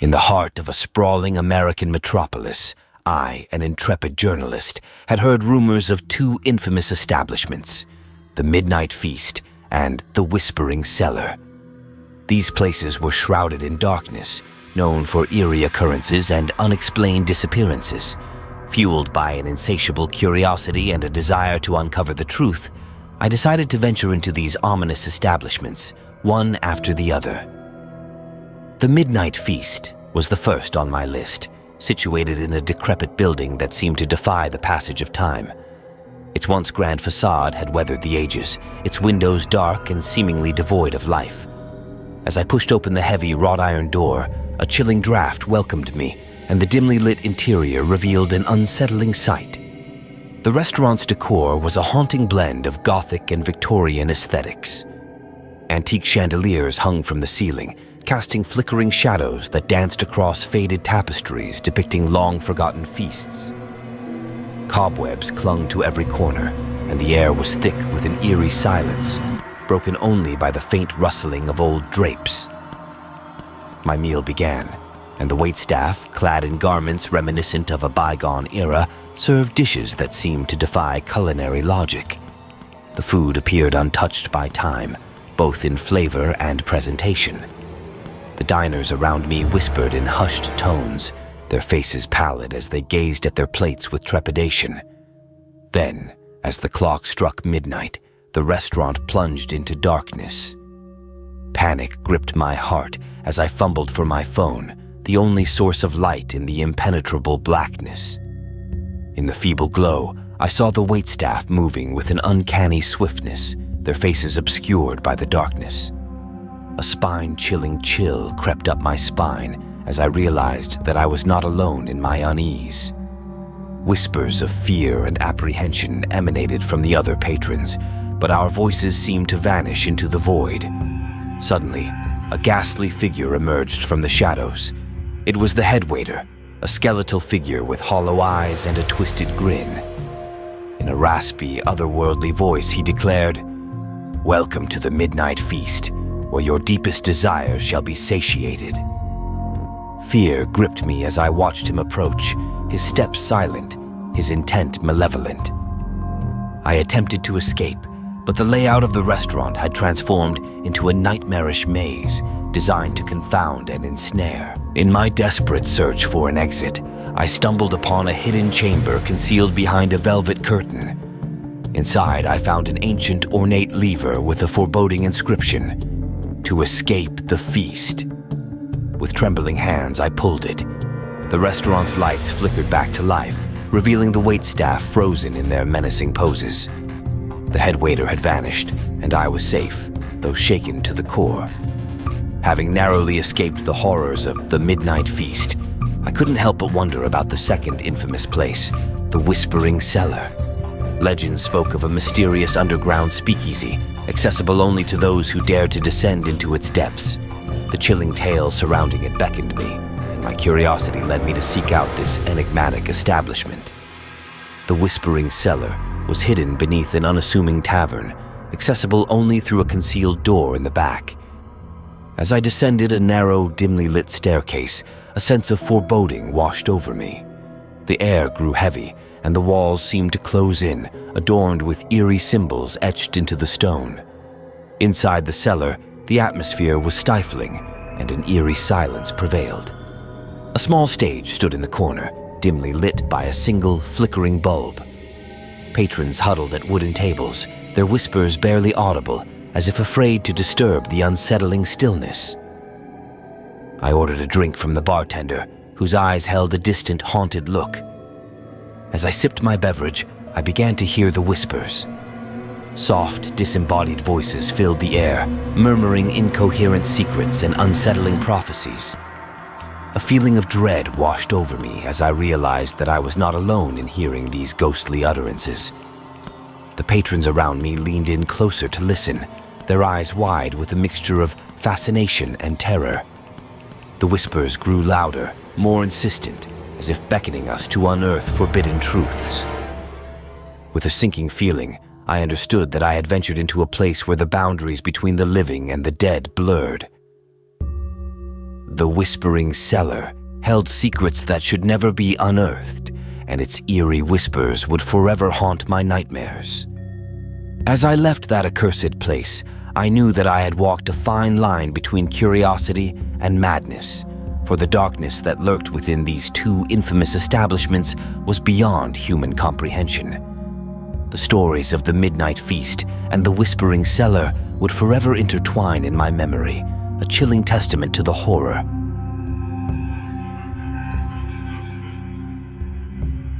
In the heart of a sprawling American metropolis, I, an intrepid journalist, had heard rumors of two infamous establishments, the Midnight Feast and the Whispering Cellar. These places were shrouded in darkness, known for eerie occurrences and unexplained disappearances. Fueled by an insatiable curiosity and a desire to uncover the truth, I decided to venture into these ominous establishments, one after the other. The Midnight Feast was the first on my list, situated in a decrepit building that seemed to defy the passage of time. Its once grand facade had weathered the ages, its windows dark and seemingly devoid of life. As I pushed open the heavy wrought iron door, a chilling draft welcomed me, and the dimly lit interior revealed an unsettling sight. The restaurant's decor was a haunting blend of Gothic and Victorian aesthetics. Antique chandeliers hung from the ceiling, casting flickering shadows that danced across faded tapestries depicting long-forgotten feasts. Cobwebs clung to every corner, and the air was thick with an eerie silence, broken only by the faint rustling of old drapes. My meal began, and the waitstaff, clad in garments reminiscent of a bygone era, served dishes that seemed to defy culinary logic. The food appeared untouched by time, both in flavor and presentation. The diners around me whispered in hushed tones, their faces pallid as they gazed at their plates with trepidation. Then, as the clock struck midnight, the restaurant plunged into darkness. Panic gripped my heart as I fumbled for my phone, the only source of light in the impenetrable blackness. In the feeble glow, I saw the waitstaff moving with an uncanny swiftness, their faces obscured by the darkness. A spine-chilling chill crept up my spine as I realized that I was not alone in my unease. Whispers of fear and apprehension emanated from the other patrons, but our voices seemed to vanish into the void. Suddenly, a ghastly figure emerged from the shadows. It was the head waiter, a skeletal figure with hollow eyes and a twisted grin. In a raspy, otherworldly voice, he declared, "Welcome to the Midnight Feast, where your deepest desires shall be satiated." Fear gripped me as I watched him approach, his steps silent, his intent malevolent. I attempted to escape, but the layout of the restaurant had transformed into a nightmarish maze designed to confound and ensnare. In my desperate search for an exit, I stumbled upon a hidden chamber concealed behind a velvet curtain. Inside, I found an ancient, ornate lever with a foreboding inscription, "To escape the feast." With trembling hands, I pulled it. The restaurant's lights flickered back to life, revealing the waitstaff frozen in their menacing poses. The head waiter had vanished, and I was safe, though shaken to the core. Having narrowly escaped the horrors of the Midnight Feast, I couldn't help but wonder about the second infamous place, the Whispering Cellar. Legends spoke of a mysterious underground speakeasy, accessible only to those who dared to descend into its depths. The chilling tales surrounding it beckoned me, and my curiosity led me to seek out this enigmatic establishment. The Whispering Cellar was hidden beneath an unassuming tavern, accessible only through a concealed door in the back. As I descended a narrow, dimly lit staircase, a sense of foreboding washed over me. The air grew heavy, and the walls seemed to close in, adorned with eerie symbols etched into the stone. Inside the cellar, the atmosphere was stifling, and an eerie silence prevailed. A small stage stood in the corner, dimly lit by a single, flickering bulb. Patrons huddled at wooden tables, their whispers barely audible, as if afraid to disturb the unsettling stillness. I ordered a drink from the bartender, whose eyes held a distant, haunted look. As I sipped my beverage, I began to hear the whispers. Soft, disembodied voices filled the air, murmuring incoherent secrets and unsettling prophecies. A feeling of dread washed over me as I realized that I was not alone in hearing these ghostly utterances. The patrons around me leaned in closer to listen, their eyes wide with a mixture of fascination and terror. The whispers grew louder, more insistent, as if beckoning us to unearth forbidden truths. With a sinking feeling, I understood that I had ventured into a place where the boundaries between the living and the dead blurred. The whispering cellar held secrets that should never be unearthed, and its eerie whispers would forever haunt my nightmares. As I left that accursed place, I knew that I had walked a fine line between curiosity and madness, for the darkness that lurked within these two infamous establishments was beyond human comprehension. The stories of the midnight feast and the whispering cellar would forever intertwine in my memory, a chilling testament to the horror.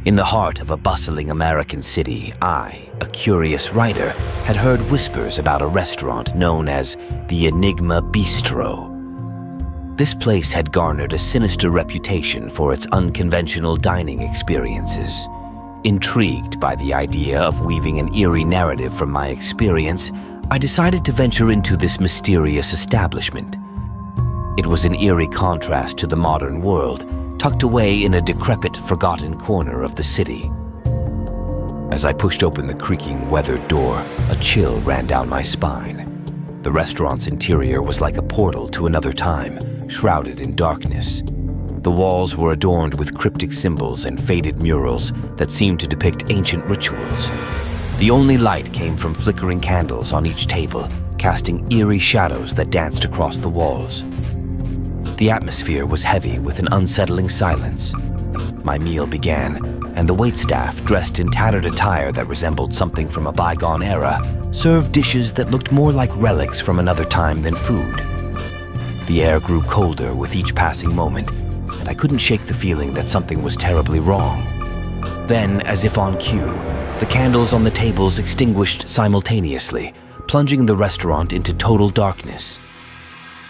In the heart of a bustling American city, I, a curious writer, had heard whispers about a restaurant known as the Enigma Bistro. This place had garnered a sinister reputation for its unconventional dining experiences. Intrigued by the idea of weaving an eerie narrative from my experience, I decided to venture into this mysterious establishment. It was an eerie contrast to the modern world, tucked away in a decrepit, forgotten corner of the city. As I pushed open the creaking, weathered door, a chill ran down my spine. The restaurant's interior was like a portal to another time, shrouded in darkness. The walls were adorned with cryptic symbols and faded murals that seemed to depict ancient rituals. The only light came from flickering candles on each table, casting eerie shadows that danced across the walls. The atmosphere was heavy with an unsettling silence. My meal began, and the waitstaff, dressed in tattered attire that resembled something from a bygone era, served dishes that looked more like relics from another time than food. The air grew colder with each passing moment, and I couldn't shake the feeling that something was terribly wrong. Then, as if on cue, the candles on the tables extinguished simultaneously, plunging the restaurant into total darkness.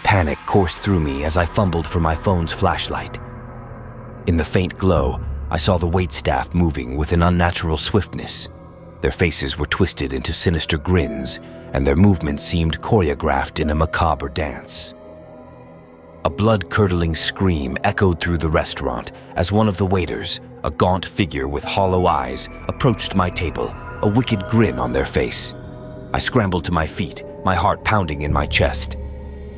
Panic coursed through me as I fumbled for my phone's flashlight. In the faint glow, I saw the waitstaff moving with an unnatural swiftness. Their faces were twisted into sinister grins, and their movements seemed choreographed in a macabre dance. A blood-curdling scream echoed through the restaurant as one of the waiters, a gaunt figure with hollow eyes, approached my table, a wicked grin on their face. I scrambled to my feet, my heart pounding in my chest.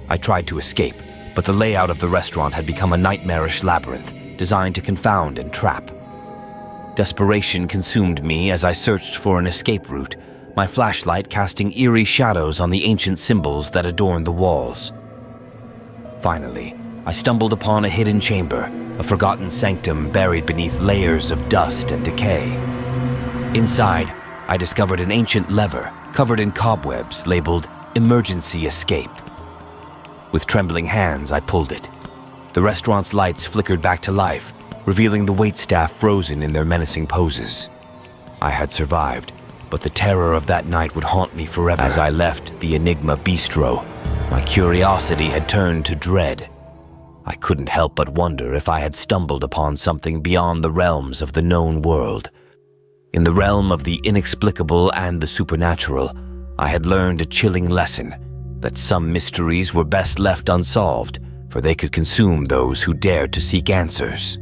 I tried to escape, but the layout of the restaurant had become a nightmarish labyrinth designed to confound and trap. Desperation consumed me as I searched for an escape route, my flashlight casting eerie shadows on the ancient symbols that adorned the walls. Finally, I stumbled upon a hidden chamber, a forgotten sanctum buried beneath layers of dust and decay. Inside, I discovered an ancient lever covered in cobwebs labeled Emergency Escape. With trembling hands, I pulled it. The restaurant's lights flickered back to life, revealing the waitstaff frozen in their menacing poses. I had survived, but the terror of that night would haunt me forever. As I left the Enigma Bistro, my curiosity had turned to dread. I couldn't help but wonder if I had stumbled upon something beyond the realms of the known world. In the realm of the inexplicable and the supernatural, I had learned a chilling lesson: that some mysteries were best left unsolved, for they could consume those who dared to seek answers.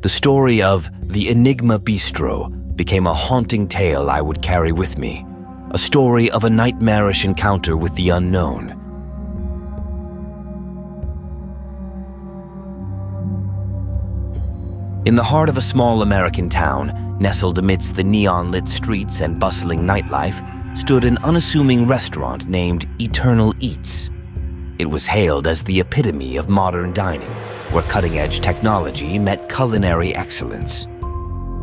The story of the Enigma Bistro became a haunting tale I would carry with me, a story of a nightmarish encounter with the unknown. In the heart of a small American town, nestled amidst the neon-lit streets and bustling nightlife, stood an unassuming restaurant named Eternal Eats. It was hailed as the epitome of modern dining, where cutting-edge technology met culinary excellence.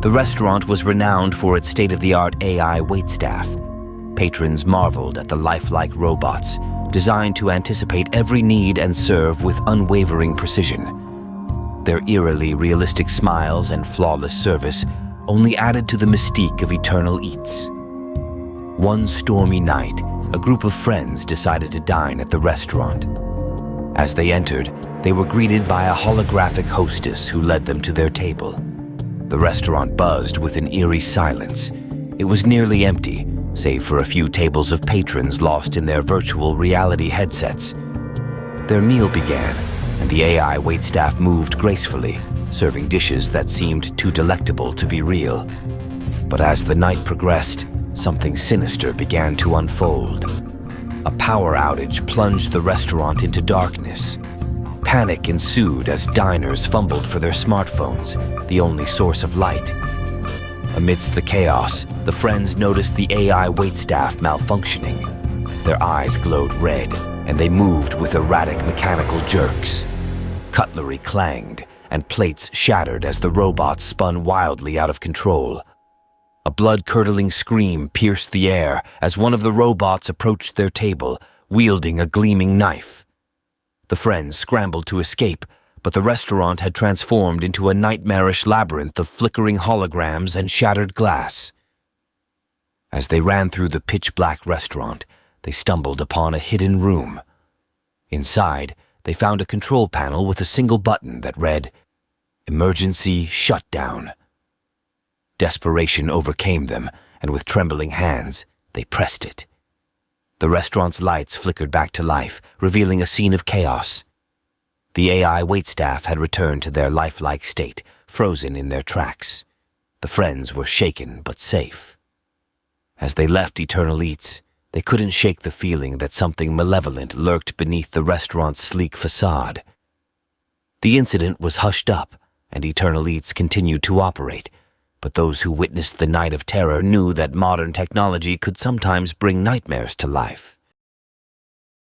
The restaurant was renowned for its state-of-the-art AI waitstaff. Patrons marveled at the lifelike robots, designed to anticipate every need and serve with unwavering precision. Their eerily realistic smiles and flawless service only added to the mystique of Eternal Eats. One stormy night, a group of friends decided to dine at the restaurant. As they entered, they were greeted by a holographic hostess who led them to their table. The restaurant buzzed with an eerie silence. It was nearly empty, save for a few tables of patrons lost in their virtual reality headsets. Their meal began, and the AI waitstaff moved gracefully, serving dishes that seemed too delectable to be real. But as the night progressed, something sinister began to unfold. A power outage plunged the restaurant into darkness. Panic ensued as diners fumbled for their smartphones, the only source of light. Amidst the chaos, the friends noticed the AI waitstaff malfunctioning. Their eyes glowed red, and they moved with erratic mechanical jerks. Cutlery clanged, and plates shattered as the robots spun wildly out of control. A blood-curdling scream pierced the air as one of the robots approached their table, wielding a gleaming knife. The friends scrambled to escape, but the restaurant had transformed into a nightmarish labyrinth of flickering holograms and shattered glass. As they ran through the pitch-black restaurant, they stumbled upon a hidden room. Inside, they found a control panel with a single button that read, "Emergency Shutdown." Desperation overcame them, and with trembling hands, they pressed it. The restaurant's lights flickered back to life, revealing a scene of chaos. The AI waitstaff had returned to their lifelike state, frozen in their tracks. The friends were shaken but safe. As they left Eternal Eats, they couldn't shake the feeling that something malevolent lurked beneath the restaurant's sleek facade. The incident was hushed up, and Eternal Eats continued to operate, but those who witnessed the night of terror knew that modern technology could sometimes bring nightmares to life.